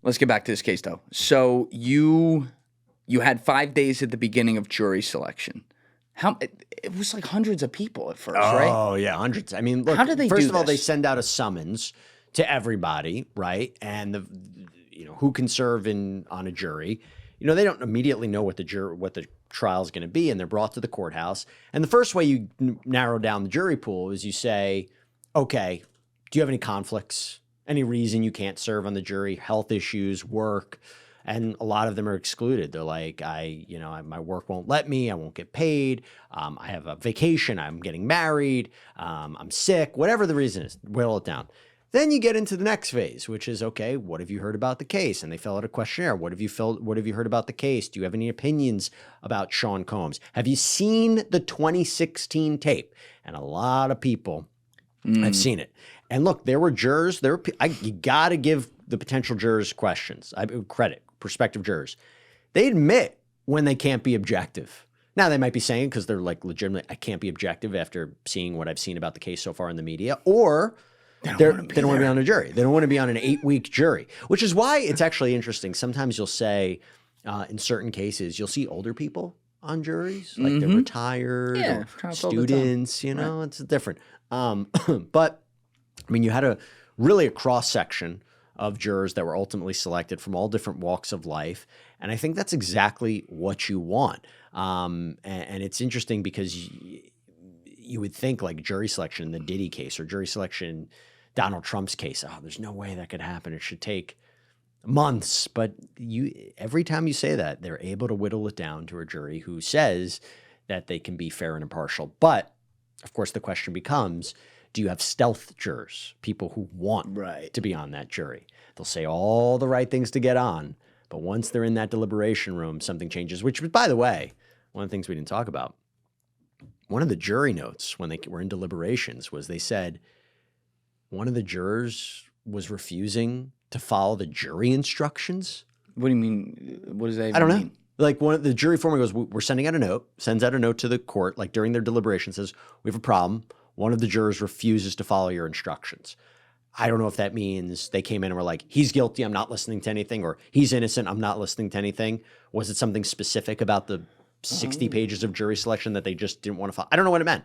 let's get back to this case, though. So you had 5 days at the beginning of jury selection. It was like hundreds of people at first, right? Oh, yeah, hundreds. I mean, look, How do they first do of all, they this? send out a summons to everybody, right? And who can serve on a jury. They don't immediately know what the trial is going to be, and they're brought to the courthouse. And the first way you narrow down the jury pool is you say, okay, do you have any conflicts? Any reason you can't serve on the jury? Health issues, work? And a lot of them are excluded. They're like, my work won't let me. I won't get paid. I have a vacation. I'm getting married. I'm sick. Whatever the reason is, whittle it down. Then you get into the next phase, which is, okay, what have you heard about the case? And they fill out a questionnaire. What have you heard about the case? Do you have any opinions about Sean Combs? Have you seen the 2016 tape? And a lot of people have seen it. And look, there were jurors. You got to give the potential jurors credit, prospective jurors. They admit when they can't be objective. Now, they might be saying, because they're like legitimate, I can't be objective after seeing what I've seen about the case so far in the media, or they don't want to be on a jury. They don't want to be on an 8-week jury, which is why it's actually interesting. Sometimes you'll say, in certain cases, you'll see older people on juries, like they're retired or students, right. It's different. But I mean, you had a cross-section of jurors that were ultimately selected from all different walks of life. And I think that's exactly what you want. And it's interesting because you would think like jury selection in the Diddy case or jury selection Donald Trump's case, there's no way that could happen. It should take months. But every time you say that, they're able to whittle it down to a jury who says that they can be fair and impartial. But of course, the question becomes, do you have stealth jurors, people who want to be on that jury? They'll say all the right things to get on, but once they're in that deliberation room, something changes, which, by the way, one of the things we didn't talk about, one of the jury notes when they were in deliberations was they said one of the jurors was refusing to follow the jury instructions. What do you mean? What does that even I don't know. mean? Like one of the jury foreman goes, we're sending out a note, sends out a note to the court, like during their deliberation, says, we have a problem. One of the jurors refuses to follow your instructions. I don't know if that means they came in and were like, he's guilty, I'm not listening to anything, or he's innocent, I'm not listening to anything. Was it something specific about the 60 pages of jury selection that they just didn't want to follow? I don't know what it meant.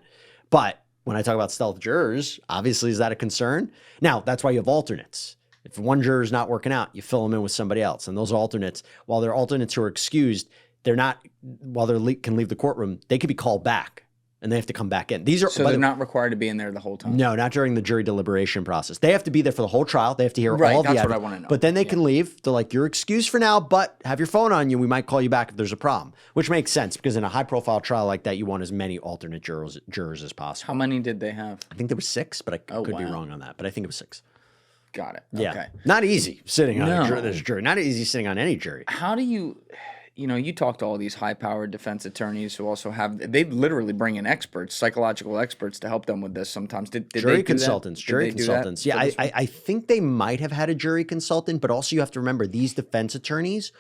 But when I talk about stealth jurors, obviously, is that a concern? Now, that's why you have alternates. If one juror is not working out, you fill them in with somebody else. And those alternates, while they're alternates who are excused, while they can leave the courtroom, they could be called back. And they have to come back in. So they're not required to be in there the whole time? No, not during the jury deliberation process. They have to be there for the whole trial. They have to hear all of the evidence. That's what I want to know. But then they can leave. They're like, you're excused for now, but have your phone on you. We might call you back if there's a problem, which makes sense because in a high-profile trial like that, you want as many alternate jurors as possible. How many did they have? I think there were 6, but I could be wrong on that. But I think it was 6. Got it. Yeah. Okay. Not easy sitting on this jury. Not easy sitting on any jury. How do you... you talk to all these high-powered defense attorneys who also they literally bring in experts, psychological experts, to help them with this sometimes. Did jury they do consultants, that? jury consultants. Yeah, I think they might have had a jury consultant, but also you have to remember these defense attorneys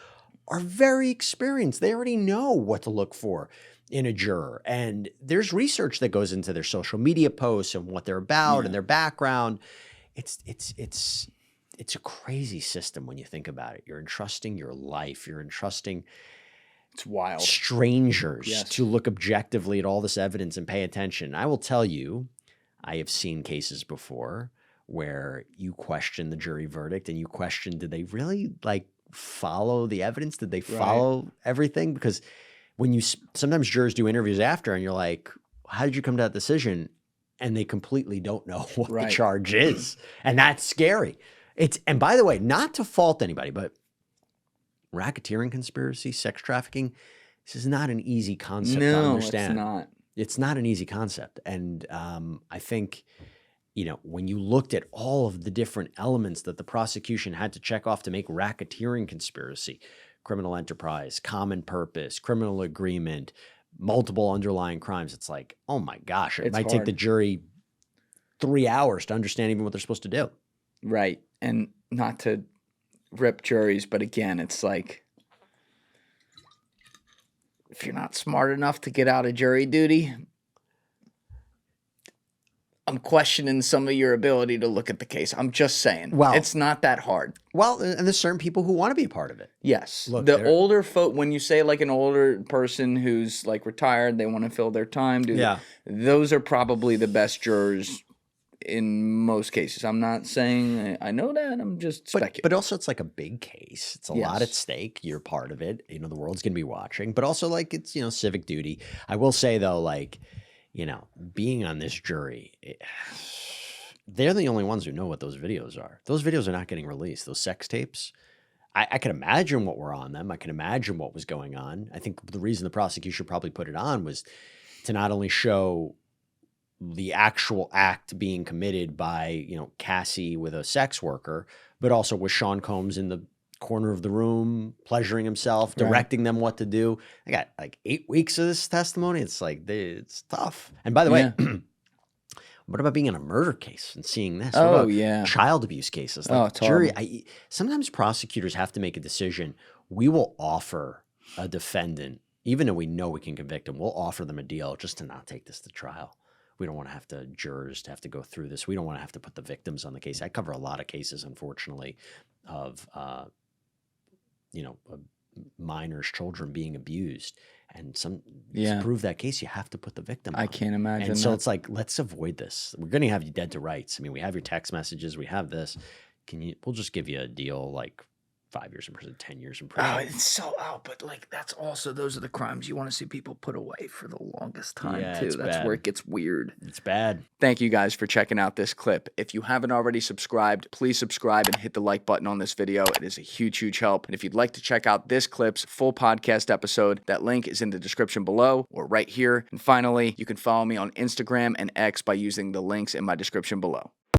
are very experienced. They already know what to look for in a juror. And there's research that goes into their social media posts and what they're about and their background. It's a crazy system when you think about it. You're entrusting your life. You're entrusting it's wild strangers to look objectively at all this evidence and pay attention. I will tell you, I have seen cases before where you question the jury verdict and you question, did they really follow the evidence? Did they follow everything? Because when sometimes jurors do interviews after and you're like, how did you come to that decision? And they completely don't know what the charge is. And that's scary. And by the way, not to fault anybody, but racketeering conspiracy, sex trafficking, this is not an easy concept to understand. No, it's not. It's not an easy concept. And I think, when you looked at all of the different elements that the prosecution had to check off to make racketeering conspiracy, criminal enterprise, common purpose, criminal agreement, multiple underlying crimes, it's like, oh my gosh, it might take the jury 3 hours to understand even what they're supposed to do. Right. And not to rip juries, but again, it's like, if you're not smart enough to get out of jury duty, I'm questioning some of your ability to look at the case. I'm just saying. Well- it's not that hard. Well, and there's certain people who want to be a part of it. Yes. Look, the there- older folk, when you say like an older person who's like retired, they want to fill their time. Yeah. Those are probably the best jurors in most cases. I'm not saying I know that. I'm just speculating. But also it's like a big case. It's a lot at Yes. stake. You're part of it. You know, the world's going to be watching. But also like it's, you know, civic duty. I will say though, like, you know, being on this jury, they're the only ones who know what those videos are. Those videos are not getting released. Those sex tapes. I can imagine what were on them. I can imagine what was going on. I think the reason the prosecution probably put it on was to not only show the actual act being committed by, you know, Cassie with a sex worker, but also with Sean Combs in the corner of the room, pleasuring himself, directing them what to do. I got like 8 weeks of this testimony. It's like, it's tough. And by the way, what about being in a murder case and seeing this? What about child abuse cases? Like it's jury, sometimes prosecutors have to make a decision. We will offer a defendant, even though we know we can convict him, we'll offer them a deal just to not take this to trial. We don't want to have to jurors to have to go through this. We don't want to have to put the victims on the case. I cover a lot of cases, unfortunately, of you know, minors, children being abused, and to prove that case, you have to put the victim on. I can't imagine. And so it's like, let's avoid this. We're going to have you dead to rights. I mean, we have your text messages. We have this. We'll just give you a deal like 5 years in prison, 10 years in prison. Oh, it's so but like that's also those are the crimes you want to see people put away for the longest time too. It's That's bad. where it gets weird. It's bad. Thank you guys for checking out this clip. If you haven't already subscribed, please subscribe and hit the like button on this video. It is a huge, huge help. And if you'd like to check out this clip's full podcast episode, that link is in the description below or right here. And finally, you can follow me on Instagram and X by using the links in my description below.